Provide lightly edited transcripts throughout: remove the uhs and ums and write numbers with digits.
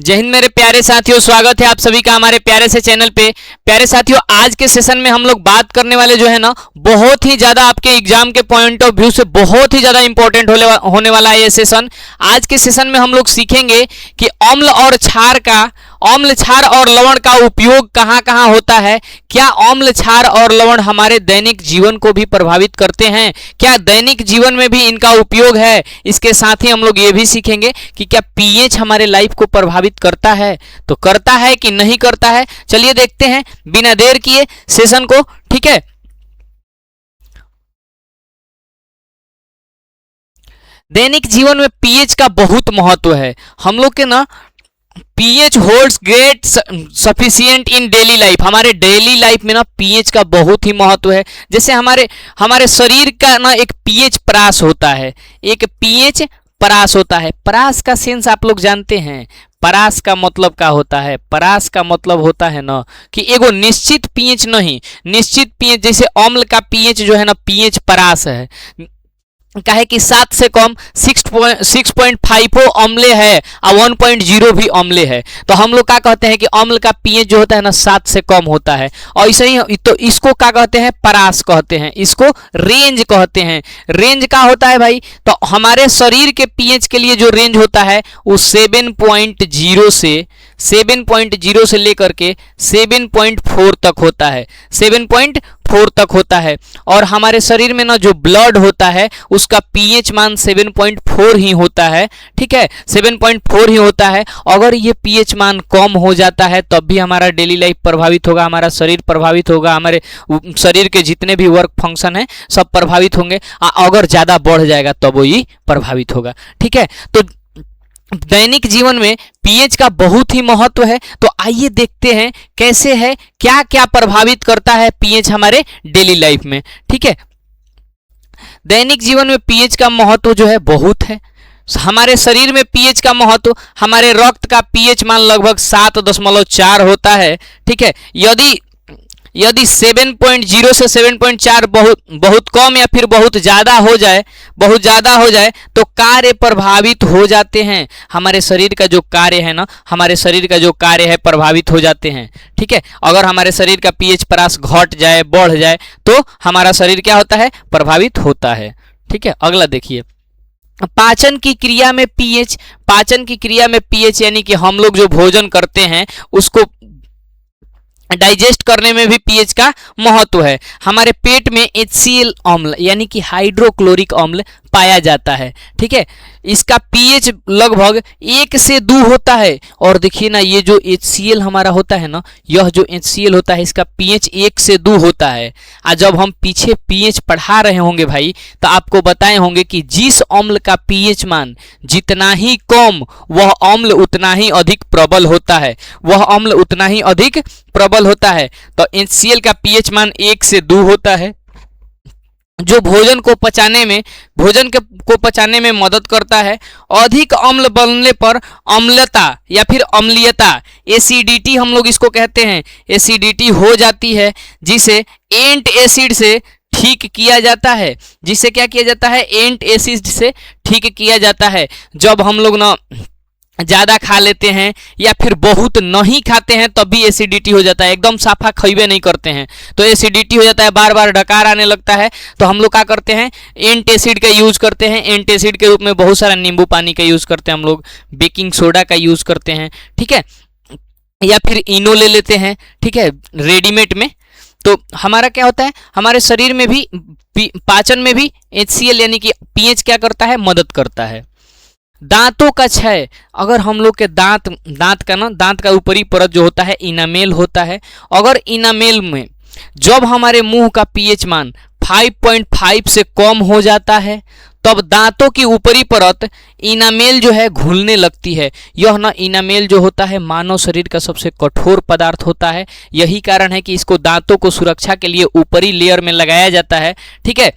जय हिंद मेरे प्यारे साथियों, स्वागत है आप सभी का हमारे प्यारे से चैनल पे। प्यारे साथियों, आज के सेशन में हम लोग बात करने वाले जो है ना, बहुत ही ज्यादा आपके एग्जाम के पॉइंट ऑफ व्यू से बहुत ही ज्यादा इंपॉर्टेंट होने वाला है ये सेशन। आज के सेशन में हम लोग सीखेंगे कि अम्ल क्षार और लवण का उपयोग कहाँ कहाँ होता है। क्या अम्ल क्षार और लवण हमारे दैनिक जीवन को भी प्रभावित करते हैं? क्या दैनिक जीवन में भी इनका उपयोग है? इसके साथ ही हम लोग ये भी सीखेंगे कि क्या पीएच हमारे लाइफ को प्रभावित करता है, तो करता है कि नहीं करता है। चलिए देखते हैं बिना देर किए सेशन को। ठीक है, दैनिक जीवन में पीएच का बहुत महत्व है। हम लोग के ना पीएच होल्ड्स ग्रेट सफिशिएंट इन डेली लाइफ। हमारे डेली लाइफ में ना पीएच का बहुत ही महत्व है। जैसे हमारे शरीर का ना एक पीएच परास होता है, एक पीएच परास होता है। परास का सेंस आप लोग जानते हैं। परास का मतलब क्या होता है? परास का मतलब होता है ना कि एगो निश्चित पीएच नहीं, निश्चित पीएच। जैसे अम्ल का पीएच जो है ना, पीएच परास है। कहे कि 7 से कम 6.5 अम्ले है और 1.0 भी अम्ले है, तो हम लोग क्या कहते हैं कि अम्ल का पीएच जो होता है ना 7 से कम होता है। और ऐसे ही तो इसको क्या कहते हैं? परास कहते हैं, इसको रेंज कहते हैं। रेंज क्या होता है भाई? तो हमारे शरीर के पीएच के लिए जो रेंज होता है वो 7.0 से लेकर के 7.4 तक होता है, 7.4 तक होता है। और हमारे शरीर में ना जो ब्लड होता है उसका पीएच मान 7.4 ही होता है। ठीक है, 7.4 ही होता है। अगर ये पीएच मान कम हो जाता है तब भी हमारा डेली लाइफ प्रभावित होगा, हमारा शरीर प्रभावित होगा, हमारे शरीर के जितने भी वर्क फंक्शन है सब प्रभावित होंगे। अगर ज़्यादा बढ़ जाएगा तब वो ही प्रभावित होगा। ठीक है, तो दैनिक जीवन में पीएच का बहुत ही महत्व है। तो आइए देखते हैं कैसे है, क्या क्या प्रभावित करता है पीएच हमारे डेली लाइफ में। ठीक है, दैनिक जीवन में पीएच का महत्व जो है बहुत है। हमारे शरीर में पीएच का महत्व, हमारे रक्त का पीएच मान लगभग 7.4 होता है। ठीक है, यदि 7.0 से 7.4 बहुत कम या फिर बहुत ज़्यादा हो जाए तो कार्य प्रभावित हो जाते हैं। हमारे शरीर का जो कार्य है ना, हमारे शरीर का जो कार्य है प्रभावित हो जाते हैं। ठीक है, अगर हमारे शरीर का पीएच परास घट जाए, बढ़ जाए तो हमारा शरीर क्या होता है? प्रभावित होता है। ठीक है, अगला देखिए, पाचन की क्रिया में पीएच। पाचन की क्रिया में पीएच यानी कि हम लोग जो भोजन करते हैं उसको डाइजेस्ट करने में भी पीएच का महत्व है। हमारे पेट में HCl अम्ल यानी कि हाइड्रोक्लोरिक अम्ल पाया जाता है। ठीक है, इसका पीएच लगभग 1 से 2 होता है। और देखिए ना, ये जो HCl हमारा होता है ना, यह जो HCl होता है इसका पीएच 1 से 2 होता है। और जब हम पीछे पीएच पढ़ा रहे होंगे भाई तो आपको बताए होंगे कि जिस अम्ल का पीएच मान जितना ही कम, वह अम्ल उतना ही अधिक प्रबल होता है, वह अम्ल उतना ही अधिक प्रबल होता है। तो HCl का पीएच मान 1 से 2 होता है, जो भोजन को पचाने में मदद करता है। अधिक अम्ल बनने पर अम्लता या फिर अम्लीयता, एसिडिटी हम लोग इसको कहते हैं, एसिडिटी हो जाती है, जिसे एंट एसिड से ठीक किया जाता है। जिसे क्या किया जाता है? एंट एसिड से ठीक किया जाता है। जब हम लोग ना ज़्यादा खा लेते हैं या फिर बहुत नहीं खाते हैं तब भी एसिडिटी हो जाता है। एकदम साफा खइबे नहीं करते हैं तो एसिडिटी हो जाता है, बार बार डकार आने लगता है। तो हम लोग क्या करते हैं? एंटासिड का यूज़ करते हैं। एंटासिड के रूप में बहुत सारा नींबू पानी का यूज़ करते हैं हम लोग, बेकिंग सोडा का यूज़ करते हैं। ठीक है, या फिर इनो ले लेते हैं। ठीक है, रेडीमेड में। तो हमारा क्या होता है? हमारे शरीर में भी पाचन में भी HCl यानी कि पीएच क्या करता है? मदद करता है। दांतों का क्षय, अगर हम लोग के दांत का ऊपरी परत जो होता है इनामेल होता है, अगर इनामेल में जब हमारे मुंह का पीएच मान 5.5 से कम हो जाता है तब दांतों की ऊपरी परत इनामेल जो है घुलने लगती है। यह ना इनामेल जो होता है मानव शरीर का सबसे कठोर पदार्थ होता है। यही कारण है कि इसको दांतों को सुरक्षा के लिए ऊपरी लेयर में लगाया जाता है। ठीक है,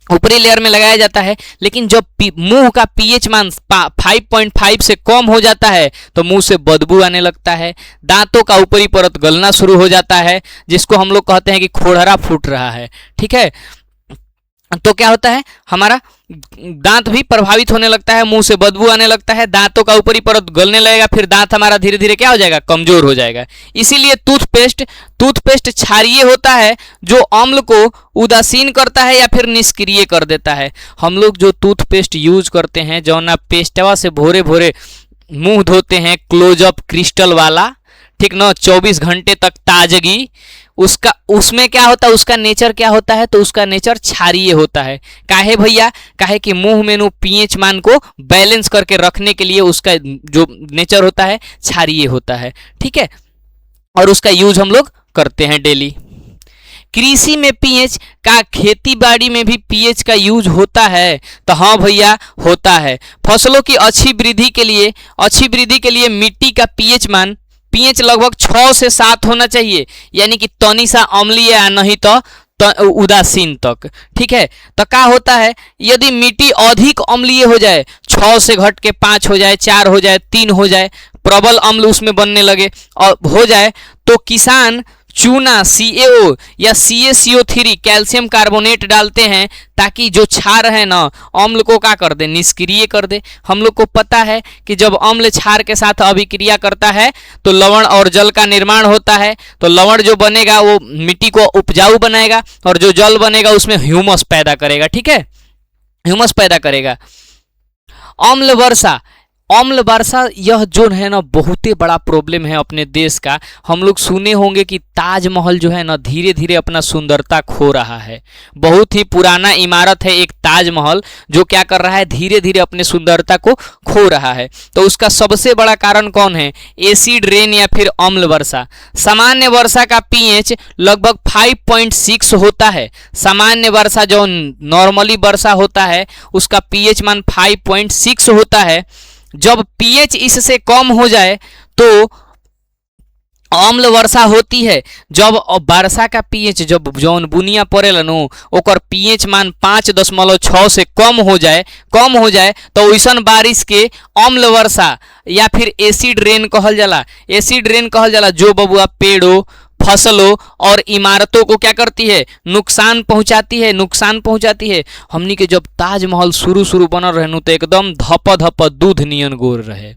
ऊपरी लेयर में लगाया जाता है। लेकिन जब मुंह का पीएच मान 5.5 से कम हो जाता है तो मुंह से बदबू आने लगता है, दांतों का ऊपरी परत गलना शुरू हो जाता है, जिसको हम लोग कहते हैं कि खोड़रा फूट रहा है। ठीक है, तो क्या होता है? हमारा दांत भी प्रभावित होने लगता है, मुंह से बदबू आने लगता है, दांतों का ऊपरी परत गलने लगेगा, फिर दांत हमारा धीरे धीरे क्या हो जाएगा, कमजोर हो जाएगा। इसीलिए टूथपेस्ट क्षारीय होता है जो अम्ल को उदासीन करता है या फिर निष्क्रिय कर देता है। हम लोग जो टूथपेस्ट यूज करते हैं, जो ना पेस्टवा से भोरे भोरे मुंह धोते हैं, क्लोजअप क्रिस्टल वाला, ठीक ना, 24 घंटे तक ताजगी, उसका उसमें क्या होता है, उसका नेचर क्या होता है, तो उसका नेचर क्षारीय होता है। काहे भैया, काहे कि मुंह में नो पीएच मान को बैलेंस करके रखने के लिए उसका जो नेचर होता है क्षारीय होता है, ठीक है, और उसका यूज हम लोग करते हैं डेली। कृषि में पीएच का, खेती बाड़ी में भी पीएच का यूज होता है, तो हाँ भैया होता है। फसलों की अच्छी वृद्धि के लिए मिट्टी का पीएच लगभग 6 से 7 होना चाहिए, यानी कि तनी सा अम्लीय या नहीं तो उदासीन तक, ठीक है। तो क्या होता है, यदि मिट्टी अधिक अम्लीय हो जाए, 6 से घट के 5 हो जाए, 4 हो जाए, 3 हो जाए, प्रबल अम्ल उसमें बनने लगे और हो जाए, तो किसान चूना CaO या CaCO3 कैल्शियम कार्बोनेट डालते हैं, ताकि जो क्षार है ना अम्ल को क्या कर दे, निष्क्रिय कर दे। हम लोग को पता है कि जब अम्ल क्षार के साथ अभिक्रिया करता है तो लवण और जल का निर्माण होता है, तो लवण जो बनेगा वो मिट्टी को उपजाऊ बनाएगा और जो जल बनेगा उसमें ह्यूमस पैदा करेगा, ठीक है, ह्यूमस पैदा करेगा। अम्ल वर्षा यह जो है ना बहुत ही बड़ा प्रॉब्लम है अपने देश का। हम लोग सुने होंगे कि ताजमहल जो है ना धीरे धीरे अपना सुंदरता खो रहा है। बहुत ही पुराना इमारत है एक ताजमहल, जो क्या कर रहा है, धीरे धीरे अपने सुंदरता को खो रहा है। तो उसका सबसे बड़ा कारण कौन है, एसिड रेन या फिर अम्ल वर्षा। सामान्य वर्षा का पीएच लगभग 5.6 होता है। सामान्य वर्षा जो नॉर्मली वर्षा होता है उसका पीएच मान 5.6 होता है। जब पीएच इससे कम हो जाए तो अम्ल वर्षा होती है। जब वर्षा का पीएच जब जौन बुनिया पड़ेला नु ओकर पीएच मान 5.6 से कम हो जाए तो वैसन बारिश के अम्ल वर्षा या फिर एसिड रेन कहल जाला। जो बबुआ पेड़ों, फसलों और इमारतों को क्या करती है, नुकसान पहुंचाती है। हमनी के जब ताजमहल शुरू बनल रहे तो एकदम धप दूध नियन गोर रहे,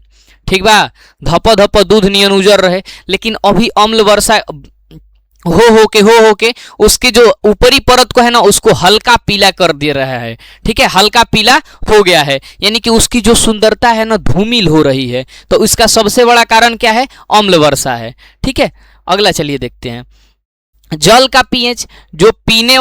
ठीक बा, धप दूध नियन उजर रहे। लेकिन अभी अम्ल वर्षा हो के उसके जो ऊपरी परत को है ना उसको हल्का पीला कर दे रहा है, ठीक है, हल्का पीला हो गया है, यानी कि उसकी जो सुंदरता है ना धूमिल हो रही है। तो इसका सबसे बड़ा कारण क्या है, अम्ल वर्षा है, ठीक है। अगला चलिए देखते हैं, जल का पीएच। जो पीने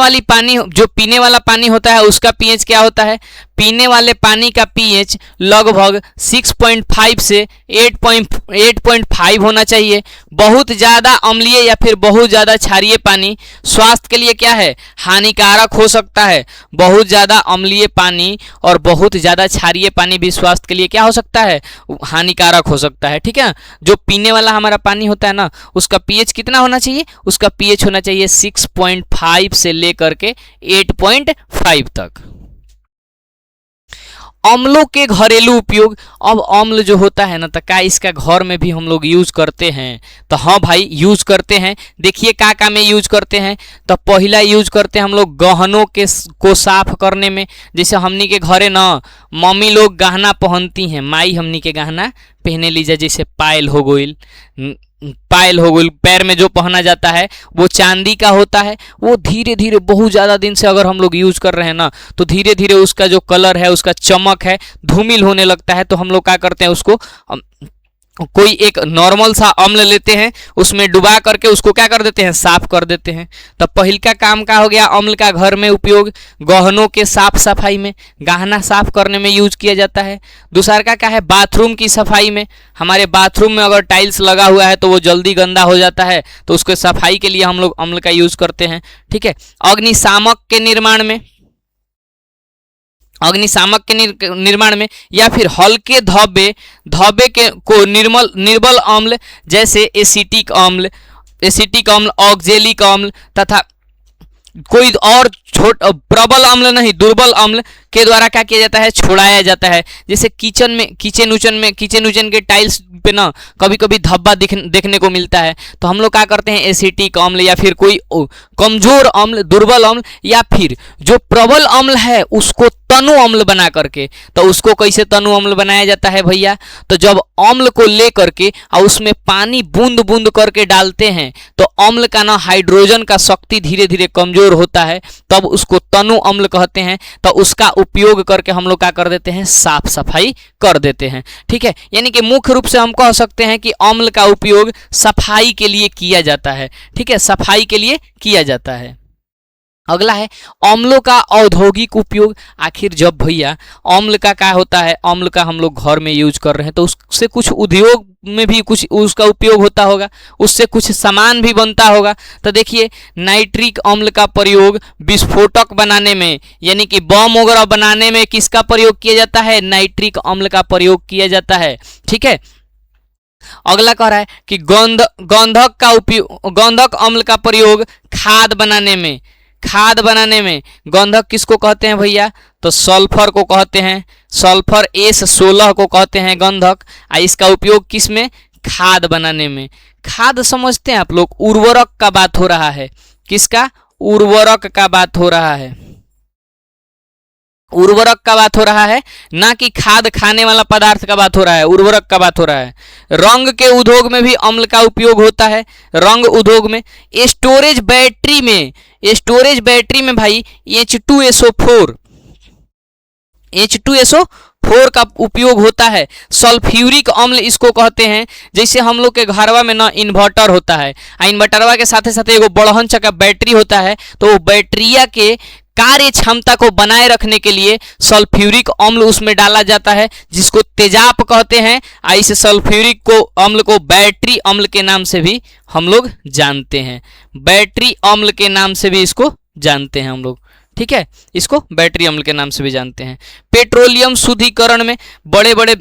वाला पानी होता है उसका पीएच क्या होता है, पीने वाले पानी का पीएच लगभग 6.5 से 8.5 होना चाहिए। बहुत ज़्यादा अम्लीय या फिर बहुत ज़्यादा क्षारीय पानी स्वास्थ्य के लिए क्या है, हानिकारक हो सकता है। बहुत ज़्यादा अम्लीय पानी और बहुत ज़्यादा क्षारीय पानी भी स्वास्थ्य के लिए क्या हो सकता है, हानिकारक हो सकता है, ठीक है। जो पीने वाला हमारा पानी होता है ना उसका पीएच कितना होना चाहिए, उसका पीएच होना चाहिए 6.5 से लेकर के 8.5 तक। अम्लों के घरेलू उपयोग। अब अम्ल जो होता है ना तो क्या इसका घर में भी हम लोग यूज करते हैं, तो हाँ भाई यूज करते हैं। देखिए क्या में यूज करते हैं, तो पहला यूज करते हैं हम लोग गहनों को साफ करने में। जैसे हमनी के घरे ना मम्मी लोग गहना पहनती हैं, माई हमनी के गहना पहने लीजिए, जैसे पायल हो गई, पैर में जो पहना जाता है वो चांदी का होता है। वो धीरे धीरे बहुत ज़्यादा दिन से अगर हम लोग यूज कर रहे हैं ना तो धीरे धीरे उसका जो कलर है, उसका चमक है, धूमिल होने लगता है। तो हम लोग क्या करते हैं, उसको कोई एक नॉर्मल सा अम्ल लेते हैं, उसमें डुबा करके उसको क्या कर देते हैं, साफ कर देते हैं। तो पहल का काम का हो गया अम्ल का घर में उपयोग, गहनों के साफ सफाई में, गहना साफ करने में यूज किया जाता है। दूसरा का क्या है, बाथरूम की सफाई में। हमारे बाथरूम में अगर टाइल्स लगा हुआ है तो वो जल्दी गंदा हो जाता है, तो उसके सफाई के लिए हम लोग अम्ल का यूज करते हैं, ठीक है। अग्निशामक के निर्माण में या फिर हल्के धब्बे के को निर्बल अम्ल जैसे एसिटिक अम्ल, ऑक्जेलिक अम्ल तथा कोई और प्रबल अम्ल नहीं, दुर्बल अम्ल के द्वारा क्या किया जाता है, छोड़ाया जाता है। जैसे किचन उचन के टाइल्स पे ना कभी कभी धब्बा देखने को मिलता है, तो हम लोग क्या करते हैं, एसिटिक अम्ल या फिर कोई कमजोर अम्ल, दुर्बल अम्ल या फिर जो प्रबल अम्ल है उसको तनु अम्ल बना करके। तो उसको कैसे तनु अम्ल बनाया जाता है भैया? तो जब अम्ल को ले करके और उसमें पानी बूंद बूंद करके डालते हैं तो अम्ल का ना हाइड्रोजन का शक्ति धीरे धीरे कमजोर होता है, तब उसको तनु अम्ल कहते हैं। तो उसका उपयोग करके हम लोग क्या कर देते हैं? साफ सफाई कर देते हैं। ठीक है, यानी कि मुख्य रूप से हम कह सकते हैं कि अम्ल का उपयोग सफाई के लिए किया जाता है। ठीक है, सफाई के लिए किया जाता है। अगला है अम्लों का औद्योगिक उपयोग। आखिर जब भैया अम्ल का क्या होता है, अम्ल का हम लोग घर में यूज कर रहे हैं तो उससे कुछ उद्योग में भी कुछ उसका उपयोग होता होगा, उससे कुछ सामान भी बनता होगा। तो देखिए नाइट्रिक अम्ल का प्रयोग विस्फोटक बनाने में, यानी कि बम वगैरह बनाने में किसका प्रयोग किया जाता है? नाइट्रिक अम्ल का प्रयोग किया जाता है। ठीक है, अगला कह रहा है कि गंधक का उपयोग, गंधक अम्ल का प्रयोग खाद बनाने में, खाद बनाने में गंधक किसको कहते हैं भैया? तो सल्फर को कहते हैं, सल्फर S16 को कहते हैं गंधक। इसका उपयोग किस में? खाद बनाने में। खाद समझते हैं आप लोग, उर्वरक का बात हो रहा है। किसका? उर्वरक का बात हो रहा है, उर्वरक का बात हो रहा है, ना कि खाद खाने वाला पदार्थ का बात हो रहा है, उर्वरक का बात हो रहा है। रंग के उद्योग में भी अम्ल का उपयोग होता है, रंग उद्योग में। स्टोरेज बैटरी में, स्टोरेज बैटरी में भाई H2SO4 का उपयोग होता है। सल्फ्यूरिक अम्ल इसको कहते हैं। जैसे हम लोग के घरवा में ना इन्वर्टर होता है, इन्वर्टरवा के साथ साथ एगो बड़हन चक्का बैटरी होता है, तो वो बैटरिया के कार्य क्षमता को बनाए रखने के लिए सल्फ्यूरिक अम्ल उसमें डाला जाता है, जिसको तेजाब कहते हैं। इस सल्फ्यूरिक को अम्ल को बैटरी अम्ल के नाम से भी हम लोग जानते हैं, बैटरी अम्ल के नाम से भी इसको जानते हैं हम लोग। ठीक है, इसको बैटरी अम्ल के नाम से भी जानते हैं। पेट्रोलियम शुद्धिकरण में, बड़े बड़े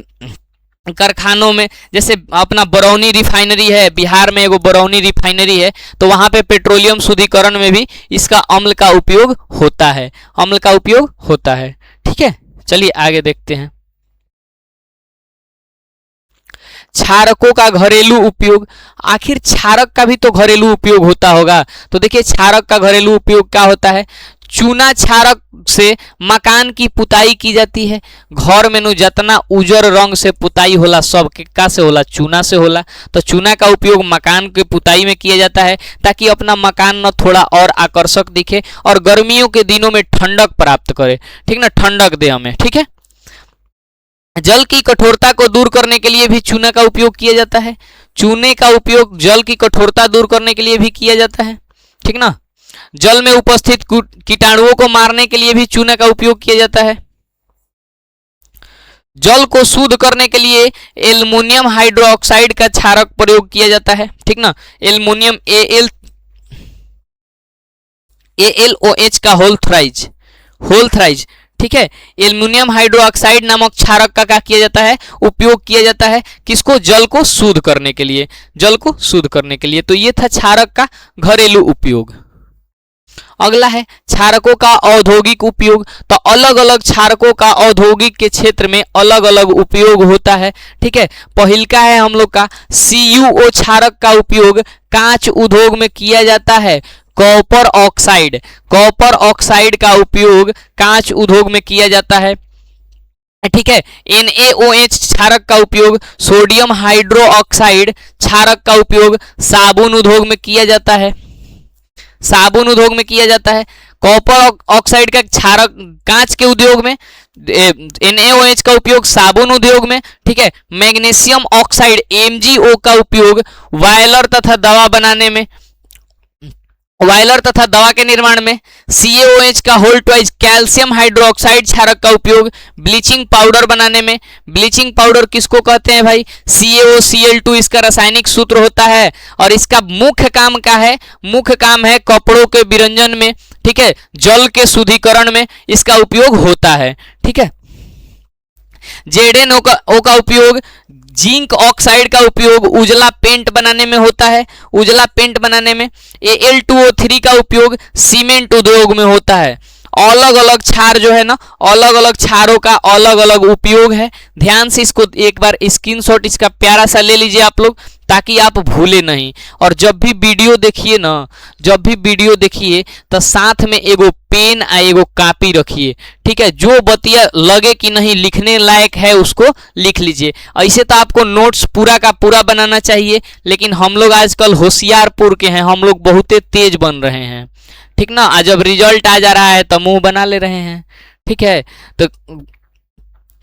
कारखानों में, जैसे अपना बरौनी रिफाइनरी है, बिहार में एगो बरौनी रिफाइनरी है, तो वहां पे पेट्रोलियम शुद्धिकरण में भी इसका अम्ल का उपयोग होता है, अम्ल का उपयोग होता है। ठीक है, चलिए आगे देखते हैं। क्षारकों का घरेलू उपयोग। आखिर क्षारक का भी तो घरेलू उपयोग होता होगा। तो देखिए क्षारक का घरेलू उपयोग क्या होता है? चूना क्षारक से मकान की पुताई की जाती है। घर में नु जितना उजर रंग से पुताई होला सब का से होला? चूना से होला। तो चूना का उपयोग मकान की पुताई में किया जाता है, ताकि अपना मकान न थोड़ा और आकर्षक दिखे और गर्मियों के दिनों में ठंडक प्राप्त करे। ठीक ना, ठंडक दे हमें। ठीक है, जल की कठोरता को दूर करने के लिए भी चूना का उपयोग किया जाता है। चूने का उपयोग जल की कठोरता दूर करने के लिए भी किया जाता है। ठीक ना, जल में उपस्थित कीटाणुओं को मारने के लिए भी चूना का उपयोग किया जाता है। जल को शुद्ध करने के लिए एल्युमिनियम हाइड्रोक्साइड का क्षारक प्रयोग किया जाता है। ठीक ना, एल्युमिनियम AlOH का होल थ्राइज। ठीक है, एल्युमिनियम हाइड्रोक्साइड नामक क्षारक का क्या किया जाता है? उपयोग किया जाता है। किसको? जल को शुद्ध करने के लिए, जल को शुद्ध करने के लिए। तो ये था क्षारक का घरेलू उपयोग। अगला है क्षारकों का औद्योगिक उपयोग। तो अलग अलग क्षारकों का औद्योगिक के क्षेत्र में अलग अलग उपयोग होता है। ठीक है, पहिलका है हम लोग का CuO क्षारक का उपयोग कांच उद्योग में किया जाता है। कॉपर ऑक्साइड का उपयोग कांच उद्योग में किया जाता है। ठीक है, NaOH क्षारक का उपयोग, सोडियम हाइड्रो ऑक्साइड क्षारक का उपयोग साबुन उद्योग में किया जाता है, साबुन उद्योग में किया जाता है। कॉपर ऑक्साइड का क्षारक कांच के उद्योग में, NaOH का उपयोग साबुन उद्योग में। ठीक है, मैग्नीशियम ऑक्साइड MgO का उपयोग वायलर तथा दवा बनाने में, वायलर तथा दवा के निर्माण में। CaOH का होल ट्वाइस कैल्शियम हाइड्रोक्साइड क्षारक का उपयोग ब्लीचिंग पाउडर बनाने में। ब्लीचिंग पाउडर किसको कहते हैं भाई? CaOCl2 इसका रासायनिक सूत्र होता है और इसका मुख्य काम क्या है? मुख्य काम है कपड़ों के विरंजन में। ठीक है, जल के शुद्धिकरण में इसका उपयोग होता है। ठीक है, ZnO का उपयोग, जिंक ऑक्साइड का उपयोग उजला पेंट बनाने में होता है, उजला पेंट बनाने में। Al2O3 का उपयोग सीमेंट उद्योग में होता है। अलग अलग क्षार जो है ना, अलग अलग क्षारों का अलग अलग उपयोग है। ध्यान से इसको एक बार स्क्रीनशॉट इसका प्यारा सा ले लीजिए आप लोग, ताकि आप भूले नहीं। और जब भी वीडियो देखिए ना, जब भी वीडियो देखिए तो साथ में एगो पेन आ एगो कॉपी रखिए, ठीक है। जो बतिया लगे कि नहीं लिखने लायक है उसको लिख लीजिए। ऐसे तो आपको नोट्स पूरा का पूरा बनाना चाहिए, लेकिन हम लोग आजकल होशियारपुर के हैं, हम लोग बहुत तेज बन रहे हैं, ठीक ना। आज जब रिजल्ट आ जा रहा है तो मुंह बना ले रहे हैं, ठीक है। तो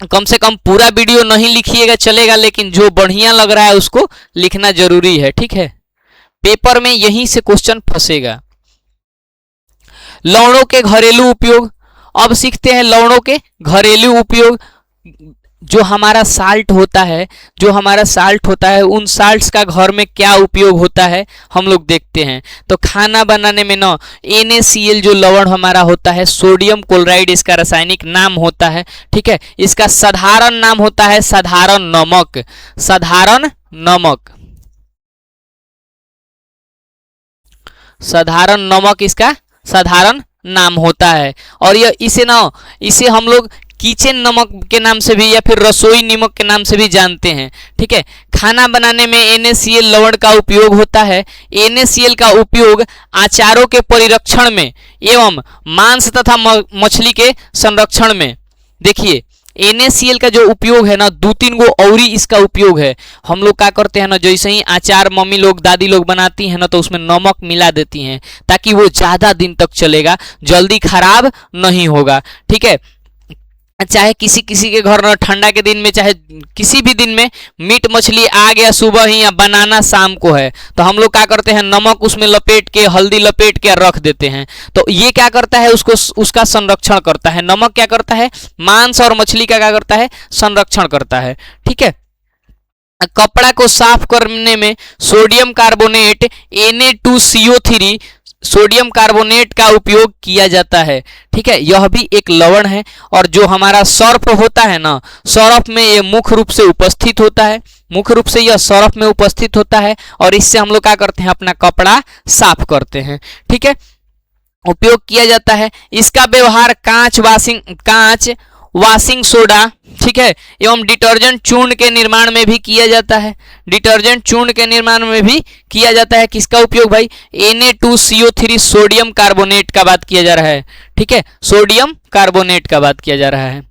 कम से कम पूरा वीडियो नहीं लिखिएगा चलेगा, लेकिन जो बढ़िया लग रहा है उसको लिखना जरूरी है, ठीक है। पेपर में यहीं से क्वेश्चन फंसेगा। लवणों के घरेलू उपयोग, अब सीखते हैं लवणों के घरेलू उपयोग। जो हमारा साल्ट होता है, जो हमारा साल्ट होता है, उन साल्ट्स का घर में क्या उपयोग होता है हम लोग देखते हैं। तो खाना बनाने में ना NaCl जो लवण हमारा होता है, सोडियम क्लोराइड इसका रासायनिक नाम होता है, ठीक है। इसका साधारण नाम होता है साधारण नमक, साधारण नमक, साधारण नमक इसका साधारण नाम होता है। और यह इसे हम लोग किचन नमक के नाम से भी या फिर रसोई नमक के नाम से भी जानते हैं, ठीक है। खाना बनाने में NaCl लवण का उपयोग होता है। NaCl का उपयोग अचारों के परिरक्षण में एवं मांस तथा मछली के संरक्षण में। देखिए NaCl का जो उपयोग है ना, 2-3 गो और इसका उपयोग है। हम लोग क्या करते हैं ना, जैसे ही अचार मम्मी लोग दादी लोग बनाती हैं ना, तो उसमें नमक मिला देती हैं ताकि वो ज़्यादा दिन तक चलेगा, जल्दी खराब नहीं होगा, ठीक है। चाहे किसी किसी के घर ठंडा के दिन में, चाहे किसी भी दिन में मीट मछली आ गया सुबह ही या बनाना शाम को है, तो हम लोग क्या करते हैं, नमक उसमें लपेट के, हल्दी लपेट के रख देते हैं। तो ये क्या करता है, उसका संरक्षण करता है। नमक क्या करता है, मांस और मछली का क्या करता है, संरक्षण करता है, ठीक है। कपड़ा को साफ करने में sodium carbonate Na2CO3 sodium carbonate का उपयोग किया जाता है, ठीक है। यह भी एक लवण है। और जो हमारा सर्फ होता है ना, सर्फ में ये मुख्य रूप से उपस्थित होता है, मुख्य रूप से यह सर्फ में उपस्थित होता है। और इससे हम लोग क्या करते हैं, अपना कपड़ा साफ करते हैं, ठीक है, उपयोग किया जाता है। इसका व्यवहार कांच वाशिंग सोडा, ठीक है, एवं डिटर्जेंट चूर्ण के निर्माण में भी किया जाता है। डिटर्जेंट चूर्ण के निर्माण में भी किया जाता है। किसका उपयोग भाई, Na2CO3 सोडियम कार्बोनेट का बात किया जा रहा है, ठीक है, सोडियम कार्बोनेट का बात किया जा रहा है।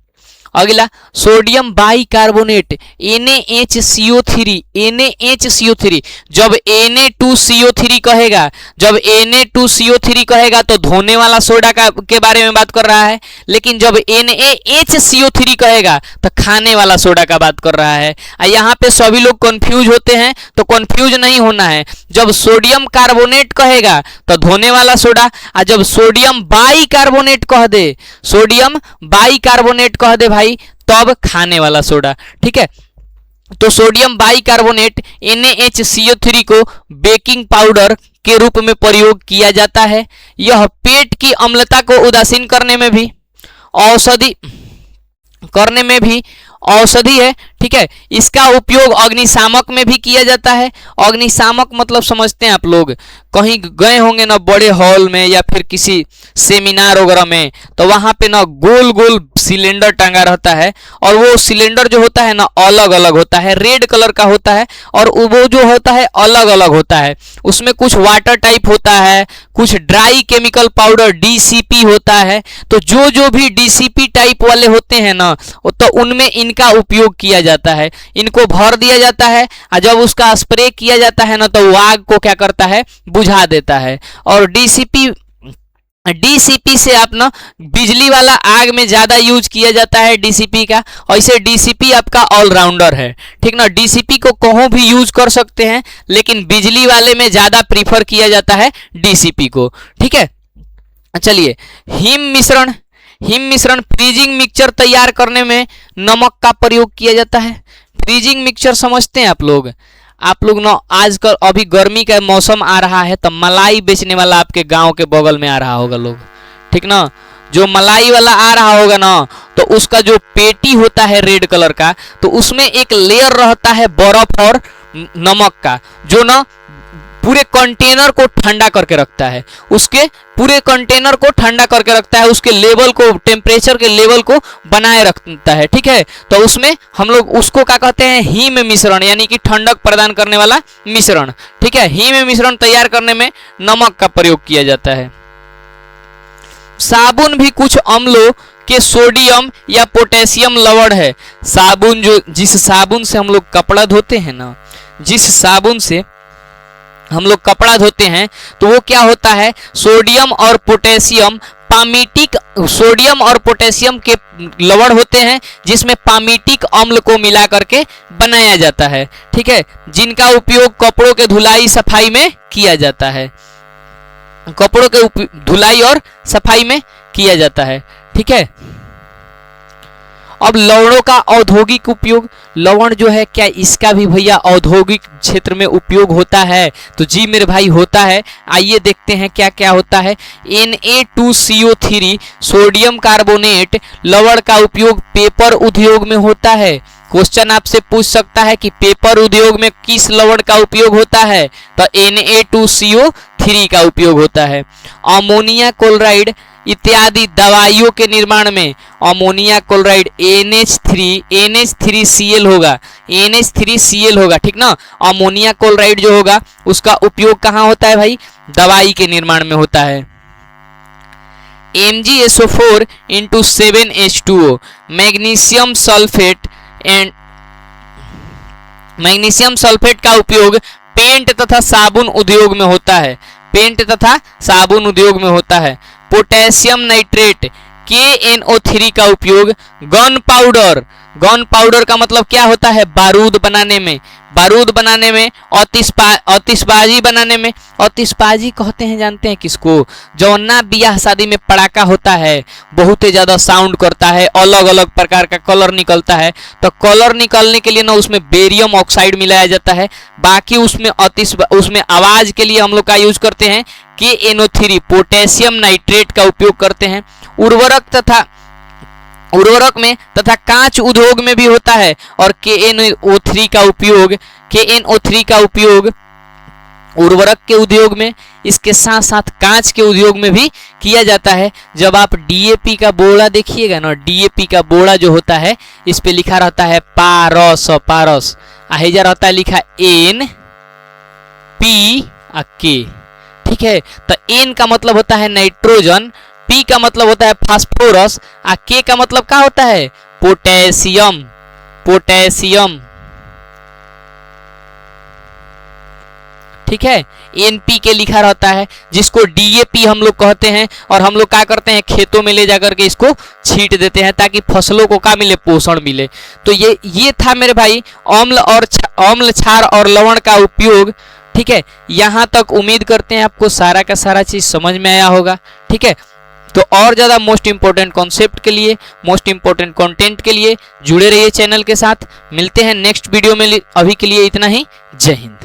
अगला सोडियम बाइकार्बोनेट NaHCO3 जब Na2CO3 कहेगा, जब Na2CO3 कहेगा तो धोने वाला सोडा के बारे में बात कर रहा है, लेकिन जब NaHCO3 कहेगा तो खाने वाला सोडा का बात कर रहा है। यहाँ पे सभी लोग कंफ्यूज होते हैं, तो कंफ्यूज नहीं होना है। जब सोडियम कार्बोनेट कहेगा तो धोने वाला सोडा, और जब सोडियम बाइकार्बोनेट कह दे, सोडियम बाइकार्बोनेट कह दे भाई, तब खाने वाला सोडा, ठीक है। तो सोडियम बाइकार्बोनेट NaHCO3 को बेकिंग पाउडर के रूप में प्रयोग किया जाता है। यह पेट की अम्लता को उदासीन करने में भी, औषधि है, ठीक है। इसका उपयोग अग्निशामक में भी किया जाता है। अग्निशामक मतलब समझते हैं आप लोग, कहीं गए होंगे ना बड़े हॉल में या फिर किसी सेमिनार वगैरह में, तो वहां पे ना गोल गोल सिलेंडर टंगा रहता है, और वो सिलेंडर जो होता है ना अलग अलग होता है, रेड कलर का होता है, और वो जो होता है अलग अलग होता है। उसमें कुछ वाटर टाइप होता है, कुछ ड्राई केमिकल पाउडर DCP होता है। तो जो भी DCP टाइप वाले होते हैं ना, तो उनमें इनका उपयोग किया जाता है। इनको भर दिया जाता है, और जब उसका स्प्रे किया जाता है ना, तो वो आग को क्या करता है, बुझा देता है। और DCP से आप ना बिजली वाला आग में ज्यादा यूज किया जाता है DCP का। ऐसे DCP आपका ऑलराउंडर है, ठीक ना। DCP को कहीं भी यूज कर सकते हैं, लेकिन बिजली वाले में ज्यादा प्रीफर किया जाता है DCP को, ठीक है। चलिए, हिम मिश्रण फ्रीजिंग मिक्सचर तैयार करने में नमक का प्रयोग किया जाता है। फ्रीजिंग मिक्सचर समझते हैं आप लोग ना, आजकल अभी गर्मी का मौसम आ रहा है, तो मलाई बेचने वाला आपके गांव के बगल में आ रहा होगा लोग, ठीक ना। जो मलाई वाला आ रहा होगा ना, तो उसका जो पेटी होता है रेड कलर का, तो उसमें एक लेयर रहता है बर्फ और नमक का, जो ना पूरे कंटेनर को ठंडा करके रखता है, उसके पूरे कंटेनर को ठंडा करके रखता है, उसके लेवल को, टेम्परेचर के लेवल को बनाए रखता है। ठीक है, तो उसमें हम लोग उसको क्या कहते हैं, हिम मिश्रण, यानी कि ठंडक प्रदान करने वाला मिश्रण। ठीक है, हिम मिश्रण तैयार करने में नमक का प्रयोग किया जाता है। साबुन भी कुछ अम्लों के सोडियम या पोटेशियम लवण है। साबुन जिस साबुन से हम लोग कपड़ा धोते हैं ना, जिस साबुन से हम लोग कपड़ा धोते हैं, तो वो क्या होता है, सोडियम और पोटेशियम पामीटिक, सोडियम और पोटेशियम के लवण होते हैं, जिसमें पामीटिक अम्ल को मिला करके बनाया जाता है। ठीक है, जिनका उपयोग कपड़ों के धुलाई सफाई में किया जाता है, कपड़ों के धुलाई और सफाई में किया जाता है। ठीक है, अब लवणों का औद्योगिक उपयोग, लवण जो है क्या इसका भी भैया औद्योगिक क्षेत्र में उपयोग होता है? तो जी मेरे भाई होता है। आइए देखते हैं क्या क्या होता है। Na2CO3 सोडियम कार्बोनेट लवण का उपयोग पेपर उद्योग में होता है। क्वेश्चन आपसे पूछ सकता है कि पेपर उद्योग में किस लवण का उपयोग होता है, तो Na2CO3 का उपयोग होता है। अमोनिया क्लोराइड इत्यादि दवाइयों के निर्माण में अमोनिया क्लोराइड NH3Cl होगा, NH3Cl होगा। ठीक ना, अमोनिया क्लोराइड जो होगा उसका उपयोग कहाँ होता है भाई, दवाई के निर्माण में होता है। MgSO4 × 7H2O magnesium sulphate and magnesium sulphate का उपयोग पेंट तथा साबुन उद्योग में होता है, पेंट तथा साबुन उद्योग में होता है। पोटेशियम नाइट्रेट KNO3 का उपयोग गन पाउडर, गन पाउडर का मतलब क्या होता है, बारूद बनाने में, बारूद बनाने में, आतिशबाजी बनाने में। आतिशबाजी कहते हैं जानते हैं किसको, जौना बियाह शादी में पड़ाका होता है, बहुत ही ज्यादा साउंड करता है, अलग अलग प्रकार का कलर निकलता है, तो कलर निकलने के लिए ना उसमें बेरियम ऑक्साइड मिलाया जाता है। बाकी उसमें आवाज के लिए हम लोग का यूज करते हैं KNO3 पोटेशियम नाइट्रेट का उपयोग करते हैं। उर्वरक में तथा कांच उद्योग में भी होता है, और KNO3 का उपयोग उर्वरक के उद्योग में, इसके साथ साथ कांच के उद्योग में भी किया जाता है। जब आप DAP का बोरा देखिएगा ना, DAP का बोरा जो होता है, इस पे लिखा रहता है पारस, पारस हेजा रहता है लिखा NPK। ठीक है, तो N का मतलब होता है नाइट्रोजन, P का मतलब होता है फास्फोरस, K का मतलब क्या होता है, पोटेशियम, पोटेशियम। ठीक है, NPK लिखा रहता है, जिसको DAP हम लोग कहते हैं, और हम लोग क्या करते हैं, खेतों में ले जाकर के इसको छींट देते हैं ताकि फसलों को क्या मिले, पोषण मिले। तो ये था मेरे भाई अम्ल क्षार और लवण का उपयोग। ठीक है, यहाँ तक उम्मीद करते हैं आपको सारा का सारा चीज समझ में आया होगा। ठीक है, तो और ज़्यादा मोस्ट इंपॉर्टेंट कॉन्सेप्ट के लिए, मोस्ट इंपॉर्टेंट कंटेंट के लिए जुड़े रहिए चैनल के साथ। मिलते हैं नेक्स्ट वीडियो में, अभी के लिए इतना ही। जय हिंद।